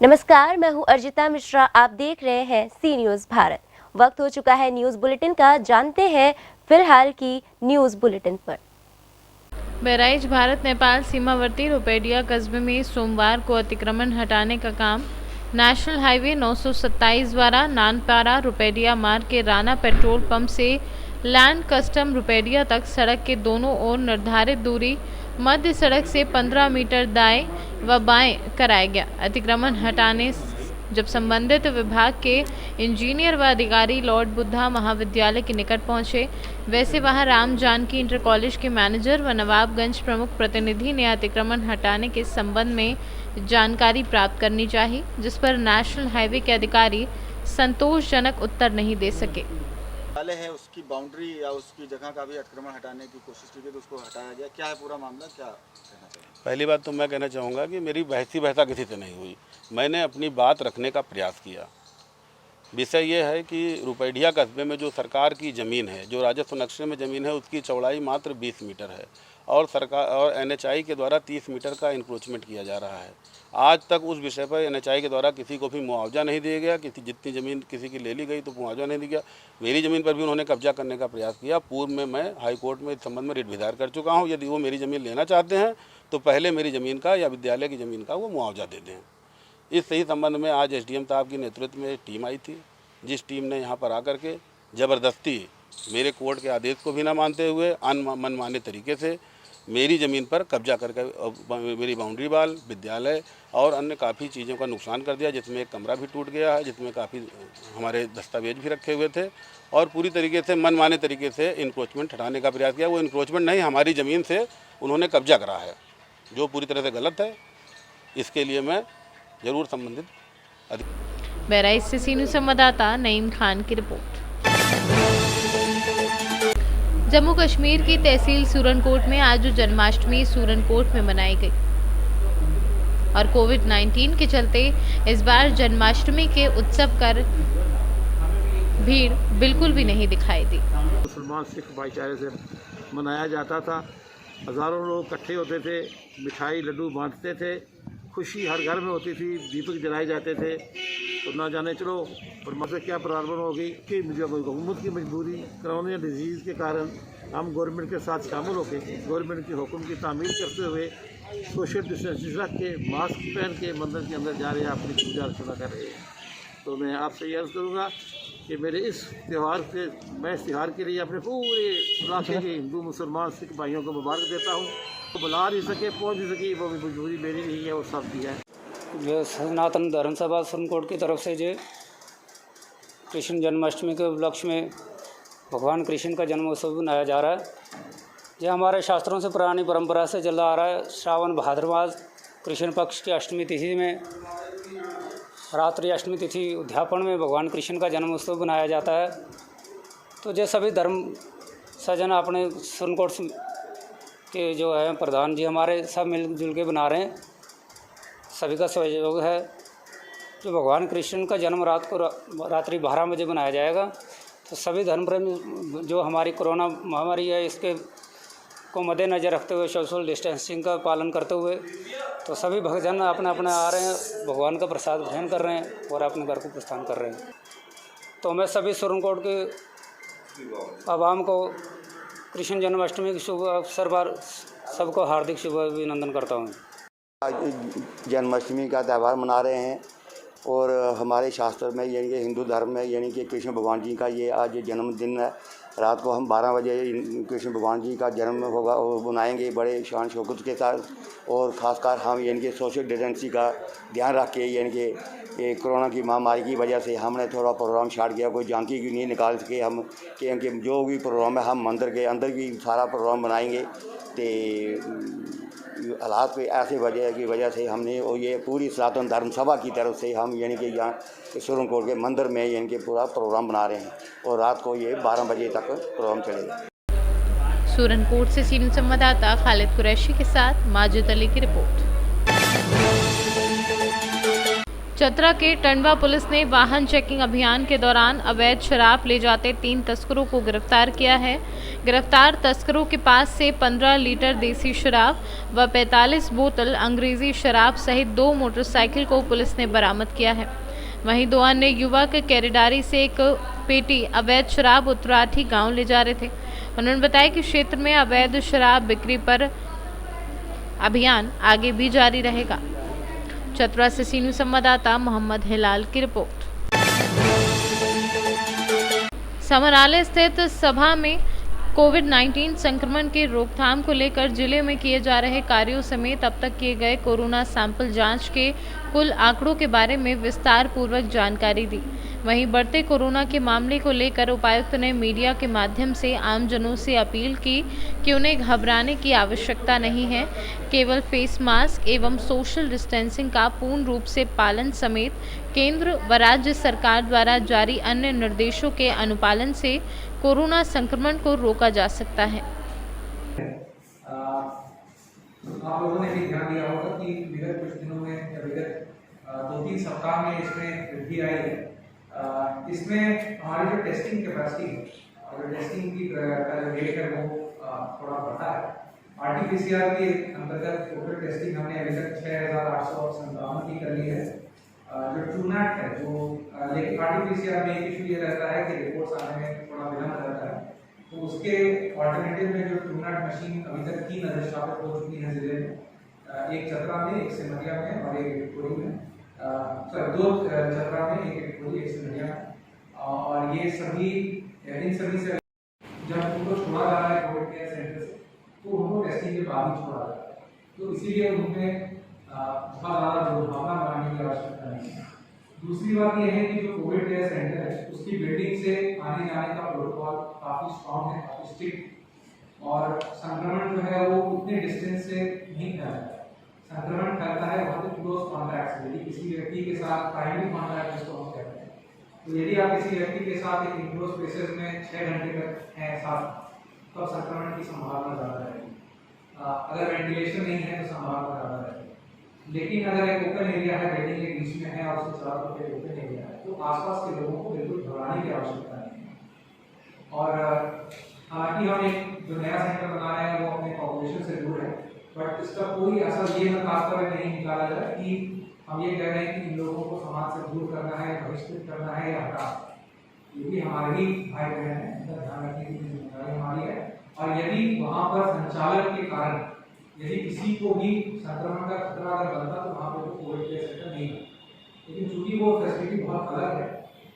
नमस्कार, मैं हूं अर्जिता मिश्रा। आप देख रहे हैं सी न्यूज़ भारत। वक्त हो चुका है न्यूज़ बुलेटिन का। जानते हैं फिलहाल की न्यूज़ बुलेटिन पर। बहराइच भारत नेपाल सीमावर्ती रुपेडिया कस्बे में सोमवार को अतिक्रमण हटाने का काम नेशनल हाईवे 927 द्वारा नानपारा रुपेडिया मार्ग के राना पेट्रोल पंप से लैंड कस्टम रुपेडिया तक सड़क के दोनों ओर निर्धारित दूरी मध्य सड़क से 15 मीटर दाएं व बाएं कराया गया। अतिक्रमण हटाने जब संबंधित विभाग के इंजीनियर व अधिकारी लॉर्ड बुद्धा महाविद्यालय के निकट पहुंचे, वैसे वहां राम जानकी इंटर कॉलेज के मैनेजर व नवाबगंज प्रमुख प्रतिनिधि ने अतिक्रमण हटाने के संबंध में जानकारी प्राप्त करनी चाहिए, जिस पर नेशनल हाईवे के अधिकारी संतोषजनक उत्तर नहीं दे सके। है उसकी बाउंड्री या उसकी जगह का भी अतिक्रमण हटाने की कोशिश की गई तो उसको हटाया गया। क्या है पूरा मामला, क्या कहना चाहिए? पहली बात तो मैं कहना चाहूँगा कि मेरी बहसा किसी से नहीं हुई। मैंने अपनी बात रखने का प्रयास किया। विषय ये है कि रुपेडिया कस्बे में जो सरकार की ज़मीन है, जो राजस्व नक्शे में ज़मीन है, उसकी चौड़ाई मात्र 20 मीटर है और सरकार और NHI के द्वारा 30 मीटर का इंक्रोचमेंट किया जा रहा है। आज तक उस विषय पर NHI के द्वारा किसी को भी मुआवजा नहीं दिया गया। जितनी ज़मीन किसी की ले ली गई तो मुआवजा नहीं दिया गया। मेरी ज़मीन पर भी उन्होंने कब्जा करने का प्रयास किया। पूर्व में मैं हाई कोर्ट में इस संबंध में रिट भी दायर कर चुका हूँ। यदि वो मेरी ज़मीन लेना चाहते हैं तो पहले मेरी ज़मीन का या विद्यालय की ज़मीन का वो मुआवजा दे दें। इस सही संबंध में आज SDM साहब की नेतृत्व में एक टीम आई थी, जिस टीम ने यहाँ पर आकर के ज़बरदस्ती मेरे कोर्ट के आदेश को भी ना मानते हुए मनमाने तरीके से मेरी ज़मीन पर कब्जा करके मेरी बाउंड्री वाल, विद्यालय और अन्य काफ़ी चीज़ों का नुकसान कर दिया, जिसमें एक कमरा भी टूट गया है, जिसमें काफ़ी हमारे दस्तावेज भी रखे हुए थे और पूरी तरीके से मनमाने तरीके से इंक्रोचमेंट हटाने का प्रयास किया। वो इंक्रोचमेंट नहीं, हमारी ज़मीन से उन्होंने कब्जा करा है, जो पूरी तरह से गलत है। इसके लिए मैं ज़रूर संबंधित बहराइच से सी न्यूज़ संवाददाता नईम खान की रिपोर्ट। जम्मू कश्मीर की तहसील सूरनकोट में आज जन्माष्टमी सूरनकोट में मनाई गई और कोविड-19 के चलते इस बार जन्माष्टमी के उत्सव कर भीड़ बिल्कुल भी नहीं दिखाई दी। मुसलमान सिख भाईचारे से मनाया जाता था। हज़ारों लोग इकट्ठे होते थे, मिठाई लड्डू बांटते थे, खुशी हर घर में होती थी, दीपक जलाए जाते थे। तो ना जाने चलो पर से क्या प्रॉब्लम हो गई कि हुकूमत की मजबूरी, कोरोना डिजीज़ के कारण हम गवर्नमेंट के साथ शामिल होकर गवर्नमेंट के हुक्म की तामील करते हुए सोशल डिस्टेंसिंग रख के मास्क पहन के मंदिर के अंदर जा रहे हैं, अपनी पूजा अर्चना कर रहे हैं। तो मैं आपसे ये अर्ज़ करूँगा कि मेरे इस त्यौहार से मैं इस त्यौहार के लिए अपने पूरे इलाके के हिंदू मुसलमान सिख भाइयों को मुबारक देता हूँ। तो बुला नहीं सके, पहुँच नहीं सकी, वो मजबूरी मेरी नहीं है, वो सबकी है। जो सनातन धर्म सभा सूरनकोट की तरफ से जो कृष्ण जन्माष्टमी के उपलक्ष्य में भगवान कृष्ण का जन्मोत्सव मनाया जा रहा है। यह हमारे शास्त्रों से पुरानी परंपरा से चला आ रहा है। श्रावण भाद्रमास कृष्ण पक्ष की अष्टमी तिथि में, रात्रि अष्टमी तिथि उद्यापन में भगवान कृष्ण का जन्मोत्सव मनाया जाता है। तो जो सभी धर्म सजन अपने सूरनकोट के जो है प्रधान जी हमारे सब मिलजुल के बना रहे हैं। सभी का सहयोग है। जो भगवान कृष्ण का जन्म रात्रि 12 बजे मनाया जाएगा। तो सभी धर्म प्रेमी जो हमारी कोरोना महामारी है इसके को मद्देनज़र रखते हुए सोशल डिस्टेंसिंग का पालन करते हुए तो सभी भक्तजन अपना अपना आ रहे हैं, भगवान का प्रसाद ग्रहण कर रहे हैं और अपने घर को प्रस्थान कर रहे हैं। तो मैं सभी सूरनकोट के आवाम को कृष्ण जन्माष्टमी के शुभ अवसर पर सबको हार्दिक शुभ अभिनंदन करता हूँ। जन्माष्टमी का त्यौहार मना रहे हैं और हमारे शास्त्र में यानी कि हिंदू धर्म में यानी कि कृष्ण भगवान जी का ये आज जन्मदिन है। रात को हम 12 बजे कृष्ण भगवान जी का जन्म होगा और मनाएंगे बड़े शान शौकत के साथ। और ख़ासकर हम यानी कि सोशल डिस्टेंसिंग का ध्यान रख के यानी कि ये कोरोना की महामारी की वजह से हमने थोड़ा प्रोग्राम स्टार्ट किया। कोई झांकी की नहीं निकाल सके हम, क्योंकि जो भी प्रोग्राम है हम मंदिर के अंदर भी सारा प्रोग्राम बनाएंगे। तो हालात पे ऐसे वजह की वजह से हमने और ये पूरी सनातन धर्म सभा की तरफ से हम यानी कि यहाँ सूरनकोट के मंदिर में यानी कि पूरा प्रोग्राम बना रहे हैं और रात को ये 12 बजे तक प्रोग्राम चलेगा। सूरनकोट से सी न्यूज़ संवाददाता खालिद कुरैशी के साथ माजिद अली की रिपोर्ट। चतरा के टंडवा पुलिस ने वाहन चेकिंग अभियान के दौरान अवैध शराब ले जाते 3 तस्करों को गिरफ्तार किया है। गिरफ्तार तस्करों के पास से 15 लीटर देसी शराब व 45 बोतल अंग्रेजी शराब सहित 2 मोटरसाइकिल को पुलिस ने बरामद किया है। वहीं 2 अन्य युवक केरेडारी से एक पेटी अवैध शराब उत्तराठी गांव ले जा रहे थे। उन्होंने बताया कि क्षेत्र में अवैध शराब बिक्री पर अभियान आगे भी जारी रहेगा। चतरा से सी न्यूज़ संवाददाता मोहम्मद हिलाल की रिपोर्ट। समराले स्थित सभा में कोविड-19 संक्रमण के रोकथाम को लेकर जिले में किए जा रहे कार्यों समेत अब तक किए गए कोरोना सैंपल जांच के कुल आंकड़ों के बारे में विस्तार पूर्वक जानकारी दी। वहीं बढ़ते कोरोना के मामले को लेकर उपायुक्त ने मीडिया के माध्यम से आमजनों से अपील की कि उन्हें घबराने की आवश्यकता नहीं है। केवल फेस मास्क एवं सोशल डिस्टेंसिंग का पूर्ण रूप से पालन समेत केंद्र व राज्य सरकार द्वारा जारी अन्य निर्देशों के अनुपालन से कोरोना संक्रमण को रोका जा सकता है। आप लोगों ने भी ध्यान दिया होगा कि विगत कुछ दिनों में या विगत 2-3 सप्ताह में इसमें वृद्धि आई है। इसमें हमारी जो टेस्टिंग कैपेसिटी है और जो टेस्टिंग की का जो रेट है वो थोड़ा बढ़ा है। RT-PCR के अंतर्गत टोटल टेस्टिंग हमने अभी तक 6,857 की कर ली है। जो ट्रूनैट है जो लेकिन RT-PCR में एक इशू ये रहता है कि रिपोर्ट्स आने में थोड़ा विलंब रहता है, तो उसके ऑल्टरनेटिव में जो ट्रूनैट मशीन अभी तक 3 अधिष्ठापित हो चुकी है जिले में, एक चतरा में, एक सिमरिया में और एक विक्टोरी में। 2 चतरा में, एक विक्टोरी, एक सिमरिया में। और ये सभी इन सभी से जब उनको छोड़ा जा रहा है कोविड केयर सेंटर से, तो उनको टेस्टिंग के बाद ही छोड़ा जा रहा है, तो इसीलिए उनमें बहुत ज़्यादा दुर्भावना बनाने की आवश्यकता नहीं है। दूसरी बात यह है कि जो कोविड केयर सेंटर है उसकी बिल्डिंग से आने जाने का प्रोटोकॉल काफ़ी स्ट्रॉन्ग है, काफ़ी स्ट्रिक्ट, और संक्रमण जो है वो उतने डिस्टेंस से नहीं फैलता है। संक्रमण फैलता है वहाँ पे क्लोज कॉन्टैक्ट से, यदि किसी व्यक्ति के साथ प्राइमरी कॉन्टैक्ट जिसको हम कहते हैं, तो यदि आप किसी व्यक्ति के साथ एक इनक्लोज स्पेसेस में 6 घंटे तक हैं साथ, तो संक्रमण की संभावना ज़्यादा रहेगी। अगर वेंटिलेशन नहीं है तो संभावना ज़्यादा रहेगी। लेकिन अगर एक ओपन एरिया है, बिल्डिंग के बीच में है और उसके चारों तरफ ओपन एरिया है, तो आसपास के लोगों को बिल्कुल घबराने की आवश्यकता नहीं है। और हालांकि हम एक जो नया सेंटर बना रहे हैं वो अपने पॉपुलेशन से दूर है, बट इसका कोई असर ये खास तरह नहीं निकाला जाए कि हम ये कह रहे हैं कि इन लोगों को समाज से दूर करना है, बहिष्कृत करना है या हटा। ये भी हमारे ही भाई बहन हैं, इनका ध्यान रखने की जिम्मेदारी हमारी है। और यदि वहाँ पर संचालन के कारण यदि किसी को भी संक्रमण का खतरा अगर बनता तो वहाँ पर कोविड केयर सेंटर नहीं है। लेकिन चूंकि वो फैसिलिटी बहुत अलग है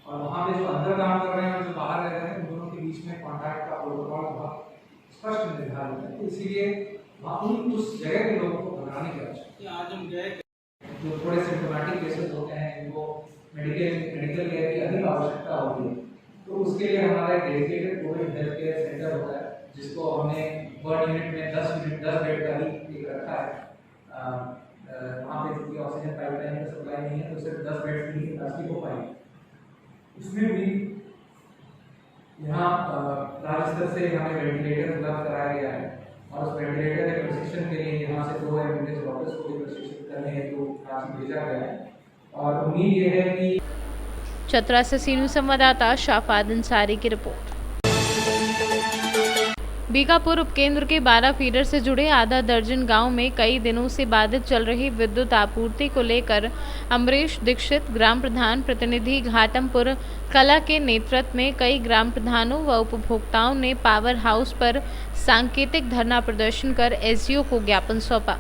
और वहाँ पे जो अंदर काम कर रहे हैं और जो बाहर रह रहे हैं, उन दोनों के बीच में कॉन्टैक्ट का प्रोटोकॉल बहुत स्पष्ट निर्धारित है, तो इसीलिए वहाँ उस जगह के लोगों को घबराने की आवश्यकता है। आज हम गए जो थोड़े सिम्टोमेटिक केसेस होते हैं जिनको मेडिकल केयर की अधिक आवश्यकता होती है, तो उसके लिए हमारा एक dedicated Covid health care centre होता है, जिसको हमने 1 यूनिट में 10 बेड का ही एक रखा है। वहाँ पे चूँकि ऑक्सीजन पाइपलाइन का सप्लाई नहीं है, तो सिर्फ 10 बेड की कैपेसिटी हो पाई। उसमें भी यहाँ राज्य स्तर से हमें वेंटिलेटर उपलब्ध कराया गया है और उस वेंटिलेटर के प्रशिक्षण के लिए यहाँ से 2 एम्बुलेंस डॉक्टर्स को भी प्रशिक्षित करने हेतु रांची भेजा गया है। और उम्मीद ये है कि चतरा से सी न्यूज़ संवाददाता शाफाद अंसारी की रिपोर्ट। बीकापुर उपकेंद्र के 12 फीडर से जुड़े आधा दर्जन गांव में कई दिनों से बाधित चल रही विद्युत आपूर्ति को लेकर अमरीश दीक्षित ग्राम प्रधान प्रतिनिधि घाटमपुर कला के नेतृत्व में कई ग्राम प्रधानों व उपभोक्ताओं ने पावर हाउस पर सांकेतिक धरना प्रदर्शन कर एसडीओ को ज्ञापन सौंपा।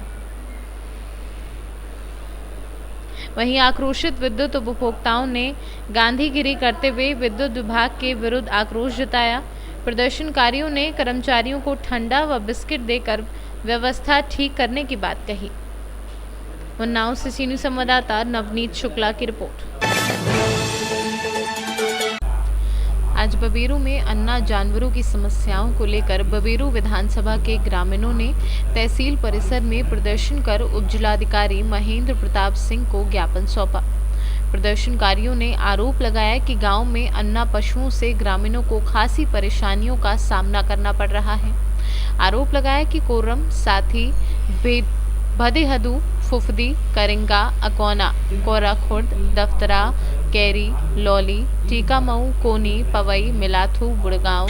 वहीं आक्रोशित विद्युत उपभोक्ताओं ने गांधीगिरी करते हुए विद्युत विभाग के विरुद्ध आक्रोश जताया। प्रदर्शनकारियों ने कर्मचारियों को ठंडा व बिस्किट देकर व्यवस्था ठीक करने की बात कही। उन्नाव से सी न्यूज़ संवाददाता नवनीत शुक्ला की रिपोर्ट। आज बबेरू में अन्ना जानवरों की समस्याओं को लेकर बबेरू विधानसभा के ग्रामीणों ने तहसील परिसर में प्रदर्शन कर उपजिलाधिकारी महेंद्र प्रताप सिंह को ज्ञापन सौंपा। प्रदर्शनकारियों ने आरोप लगाया कि गांव में अन्ना पशुओं से ग्रामीणों को खासी परेशानियों का सामना करना पड़ रहा है। आरोप लगाया कि कोरम, साथी, भदेहदू, फुफदी, करिंगा, अकोना, कोराखुर्द, दफ्तरा, कैरी, लौली, टीकामऊ, कोनी, पवई, मिलाथू, बुड़गांव,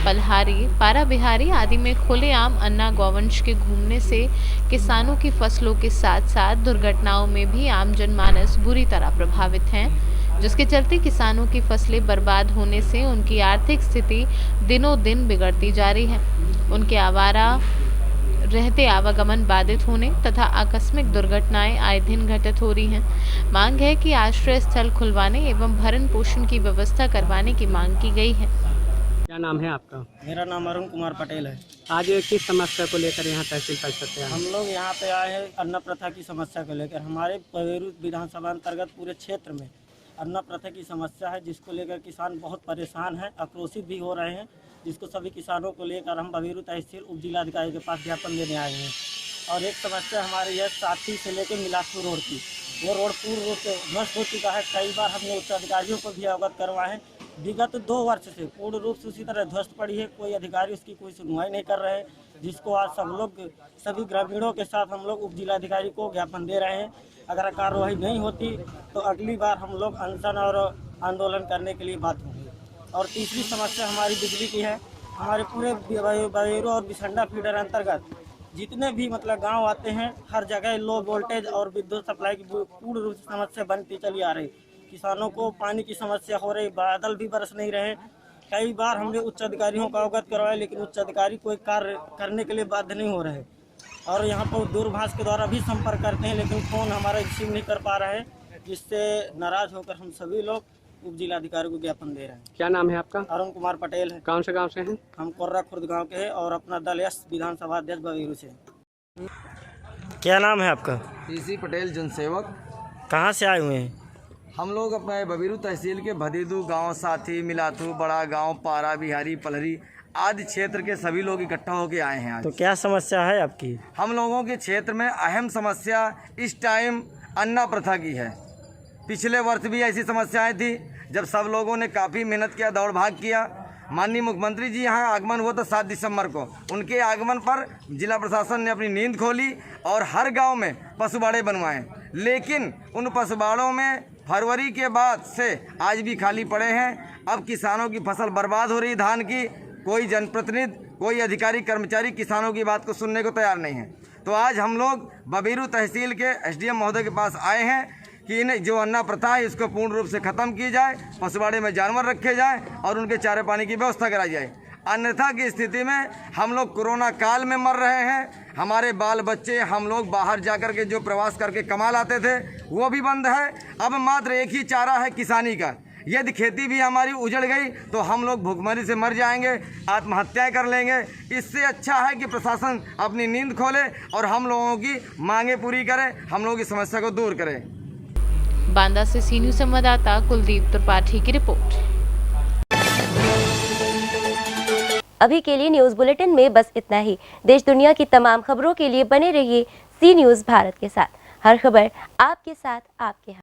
पलहारी, पारा बिहारी आदि में खुलेआम अन्ना गौवंश के घूमने से किसानों की फसलों के साथ साथ दुर्घटनाओं में भी आम जनमानस बुरी तरह प्रभावित हैं, जिसके चलते किसानों की फसलें बर्बाद होने से उनकी आर्थिक स्थिति दिनों दिन बिगड़ती जा रही है। उनके आवारा रहते आवागमन बाधित होने तथा आकस्मिक दुर्घटनाएं आए दिन घटित हो रही हैं। मांग है कि आश्रय स्थल खुलवाने एवं भरण पोषण की व्यवस्था करवाने की मांग की गई है। क्या नाम है आपका? मेरा नाम अरुण कुमार पटेल है। आज किस समस्या को लेकर यहाँ तहसील परिषद से आए? हम लोग यहाँ पे आए हैं अन्न प्रथा की समस्या को लेकर। हमारे बवेरू विधानसभा अंतर्गत पूरे क्षेत्र में अन्न प्रथा की समस्या है, जिसको लेकर किसान बहुत परेशान हैं, आक्रोशित भी हो रहे हैं, जिसको सभी किसानों को लेकर हम बवेरू तहसील उप जिलाधिकारी के पास ज्ञापन देने आए हैं। और एक समस्या हमारी है साथी से लेकर मिलासपुर रोड की। वो रोड पूर्ण रूप से नष्ट हो चुका है। कई बार हमने उच्च अधिकारियों को भी अवगत करवाए हैं। विगत 2 वर्ष से पूर्ण रूप से उसी तरह ध्वस्त पड़ी है। कोई अधिकारी उसकी कोई सुनवाई नहीं कर रहे हैं, जिसको आज सभी ग्रामीणों के साथ हम लोग उप जिलाधिकारी को ज्ञापन दे रहे हैं। अगर कार्रवाई नहीं होती तो अगली बार हम लोग अनशन और आंदोलन करने के लिए बात होगी। और तीसरी समस्या हमारी बिजली की है। हमारे पूरे बवेरू और बिसंडा फीडर अंतर्गत जितने भी गांव आते हैं, हर जगह लो वोल्टेज और विद्युत सप्लाई की पूर्ण रूप से समस्या बनती चली आ रही। किसानों को पानी की समस्या हो रही, बादल भी बरस नहीं रहे। कई बार हमने उच्च अधिकारियों को अवगत करवाया, लेकिन उच्च अधिकारी कोई कार्य करने के लिए बाध्य नहीं हो रहे। और यहाँ पर दूरभाष के द्वारा भी संपर्क करते हैं, लेकिन फ़ोन हमारा रिसीव नहीं कर पा रहा है, जिससे नाराज होकर हम सभी लोग उप जिलाधिकारी को ज्ञापन दे रहे हैं। क्या नाम है आपका? अरुण कुमार पटेल है। कौन से गांव से हैं? हम कोर्रा खुर्द गांव के हैं और अपना दल यस विधानसभा अध्यक्ष बवेरू से। क्या नाम है आपका? टीसी पटेल जनसेवक। कहाँ से आए हुए हैं? हम लोग अपने बवेरू तहसील के भदेदू गांव, साथी, मिलातू, बड़ा गांव, पारा बिहारी, पलहरी आदि क्षेत्र के सभी लोग इकट्ठा होके आए हैं आज। तो क्या समस्या है आपकी? हम लोगों के क्षेत्र में अहम समस्या इस टाइम अन्ना प्रथा की है। पिछले वर्ष भी ऐसी समस्याएं थी, जब सब लोगों ने काफ़ी मेहनत किया, दौड़ भाग किया। माननीय मुख्यमंत्री जी यहाँ आगमन हुआ था 7 दिसंबर को। उनके आगमन पर जिला प्रशासन ने अपनी नींद खोली और हर गांव में पशुबाड़े बनवाए, लेकिन उन पशुबाड़ों में फरवरी के बाद से आज भी खाली पड़े हैं। अब किसानों की फसल बर्बाद हो रही धान की। कोई जनप्रतिनिधि, कोई अधिकारी, कर्मचारी किसानों की बात को सुनने को तैयार नहीं है। तो आज हम लोग बवेरू तहसील के एसडीएम महोदय के पास आए हैं कि इन्हें जो अन्ना प्रथा है इसको पूर्ण रूप से ख़त्म की जाए, पशुबाड़े में जानवर रखे जाएं और उनके चारे पानी की व्यवस्था कराई जाए। अन्यथा की स्थिति में हम लोग कोरोना काल में मर रहे हैं। हमारे बाल बच्चे, हम लोग बाहर जाकर के जो प्रवास करके कमा लाते थे वो भी बंद है। अब मात्र एक ही चारा है किसानी का। यदि खेती भी हमारी उजड़ गई तो हम लोग भूखमरी से मर जाएंगे, आत्महत्याएं कर लेंगे। इससे अच्छा है कि प्रशासन अपनी नींद खोले और हम लोगों की मांगें पूरी करे, हम लोगों की समस्या को दूर करे। बांदा से सी न्यूज़ संवाददाता कुलदीप त्रिपाठी की रिपोर्ट। अभी के लिए न्यूज़ बुलेटिन में बस इतना ही। देश दुनिया की तमाम खबरों के लिए बने रहिए सी न्यूज़ भारत के साथ। हर खबर आपके साथ, आपके हाथ।